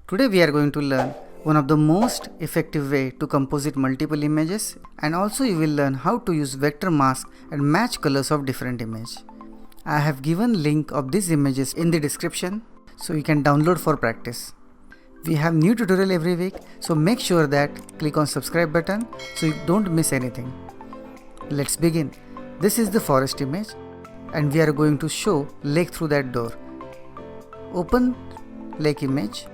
Today we are going to learn one of the most effective way to composite multiple images, and also you will learn how to use vector mask and match colors of different image. I have given link of these images in the description so you can download for practice. We have new tutorial every week, so make sure that click on subscribe button so you don't miss anything. Let's begin. This is the forest image and we are going to show lake through that door. Open lake image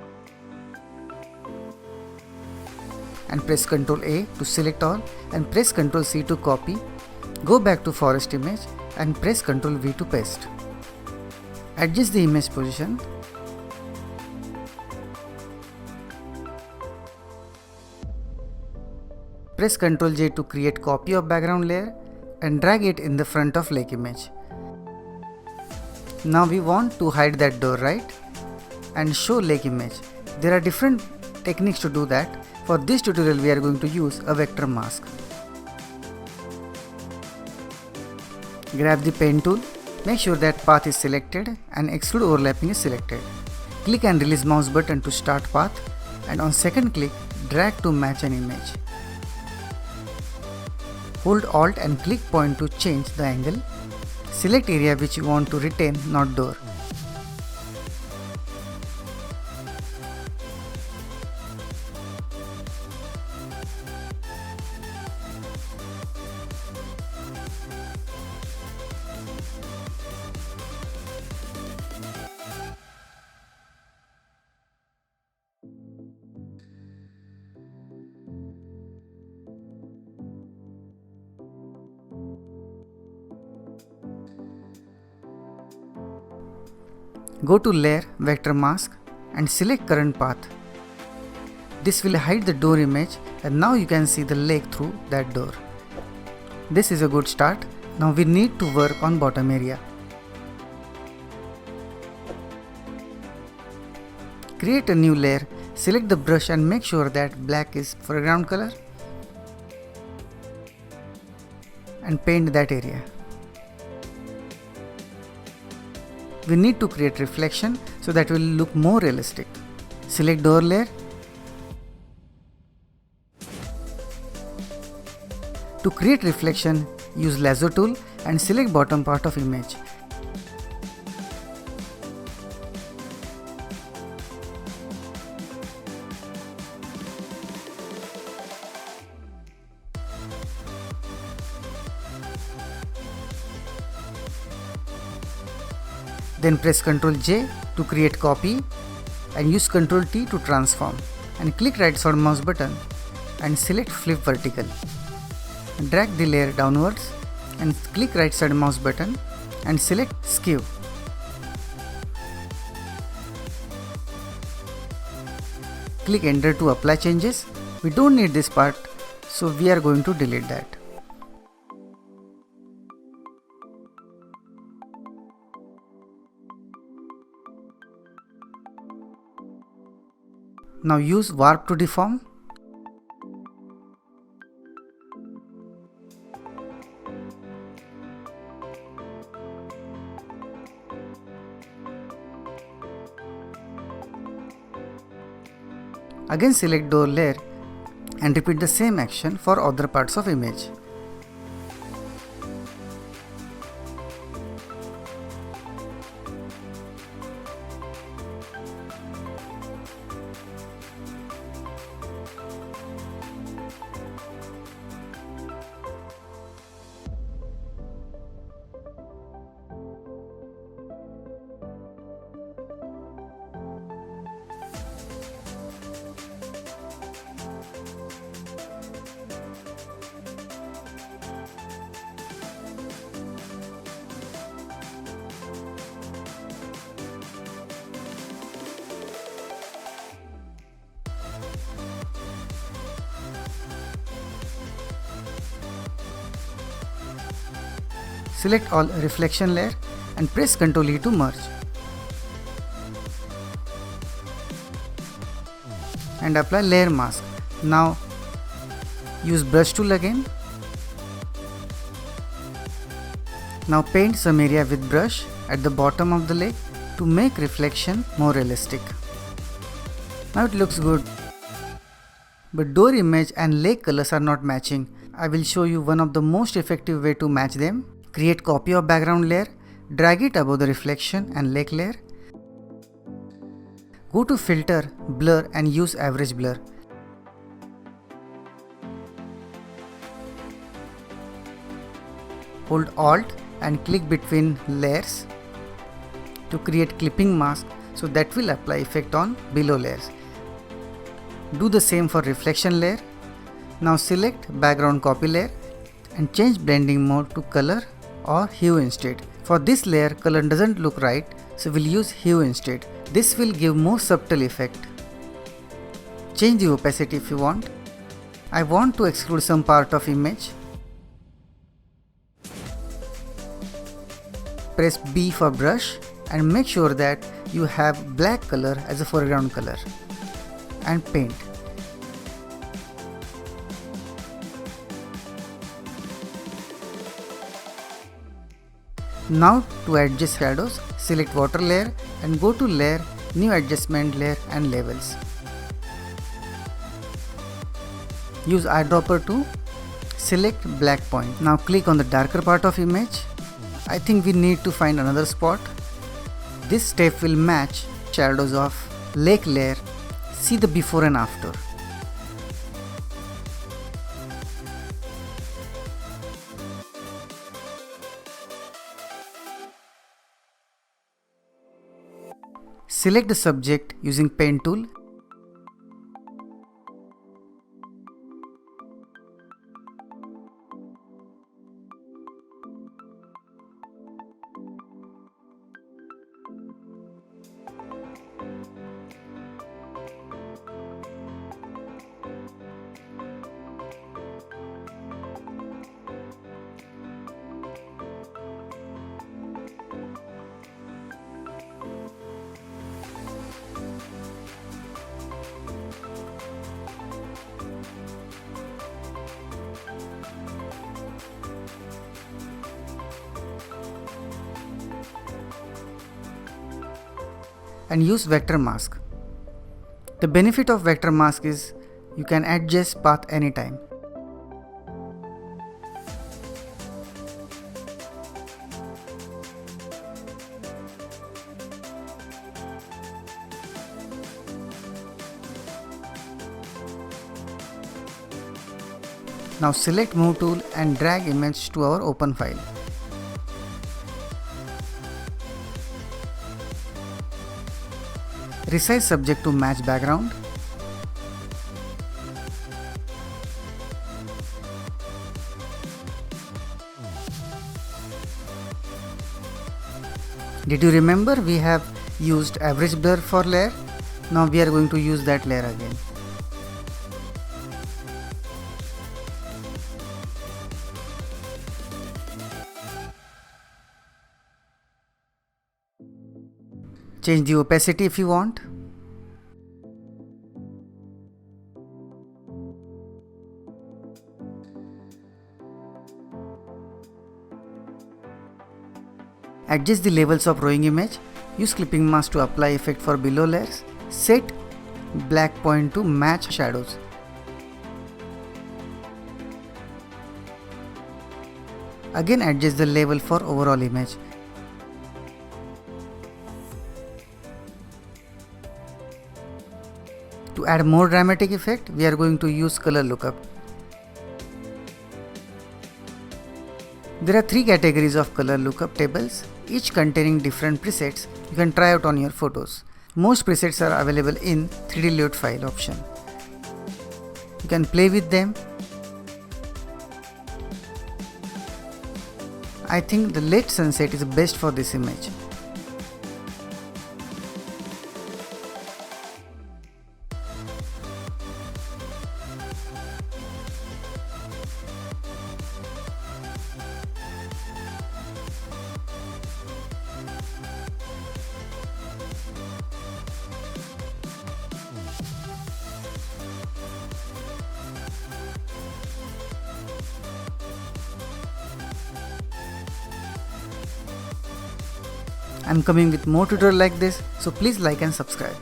and press Ctrl A to select all and press Ctrl C to copy. Go back to forest image and press Ctrl V to paste. Adjust the image position. Press Ctrl J to create copy of background layer and drag it in the front of lake image. Now we want to hide that door, right? And show lake image. There are different techniques to do that. For this tutorial we are going to use a vector mask. Grab the pen tool, make sure that path is selected and exclude overlapping is selected. Click and release mouse button to start path, and on second click drag to match an image. Hold Alt and click point to change the angle. Select area which you want to retain, not door. Go to Layer, Vector Mask and select current path. This will hide the door image and now you can see the lake through that door. This is a good start. Now we need to work on bottom area. Create a new layer, select the brush and make sure that black is foreground color and paint that area. We need to create reflection so that will look more realistic. Select door layer. To create reflection, use lasso tool and select bottom part of image. Then press Ctrl J to create copy and use Ctrl T to transform, and click right side mouse button and select flip vertical. Drag the layer downwards and click right side mouse button and select skew. Click enter to apply changes. We don't need this part, so we are going to delete that. Now use warp to deform. Again select door layer and repeat the same action for other parts of image. Select all reflection layer and press Ctrl E to merge. And apply layer mask. Now use brush tool again. Now paint some area with brush at the bottom of the lake to make reflection more realistic. Now it looks good. But door image and lake colors are not matching. I will show you one of the most effective way to match them. Create copy of background layer, drag it above the reflection and lake layer. Go to filter, blur and use average blur. Hold Alt and click between layers to create clipping mask, so that will apply effect on below layers. Do the same for reflection layer. Now select background copy layer and change blending mode to color or hue instead. For this layer color doesn't look right, so we'll use hue instead. This will give more subtle effect. Change the opacity if you want. I want to exclude some part of image. Press B for brush and make sure that you have black color as a foreground color and paint. Now to adjust shadows, select water layer and go to layer, new adjustment layer and levels. Use eyedropper to select black point. Now click on the darker part of image. I think we need to find another spot. This step will match shadows of lake layer. See the before and after. Select the subject using pen tool. And use vector mask. The benefit of vector mask is you can adjust path anytime. Now select move tool and drag image to our open file. Resize subject to match background. Did you remember we have used average blur for layer? Now we are going to use that layer again. Change the opacity if you want. Adjust the levels of rowing image. Use clipping mask to apply effect for below layers. Set black point to match shadows. Again adjust the level for overall image. To add more dramatic effect, we are going to use color lookup. There are 3 categories of color lookup tables, each containing different presets. You can try out on your photos. Most presets are available in 3D layout file option. You can play with them. I think the late sunset is best for this image. I'm coming with more tutorial like this, so please like and subscribe.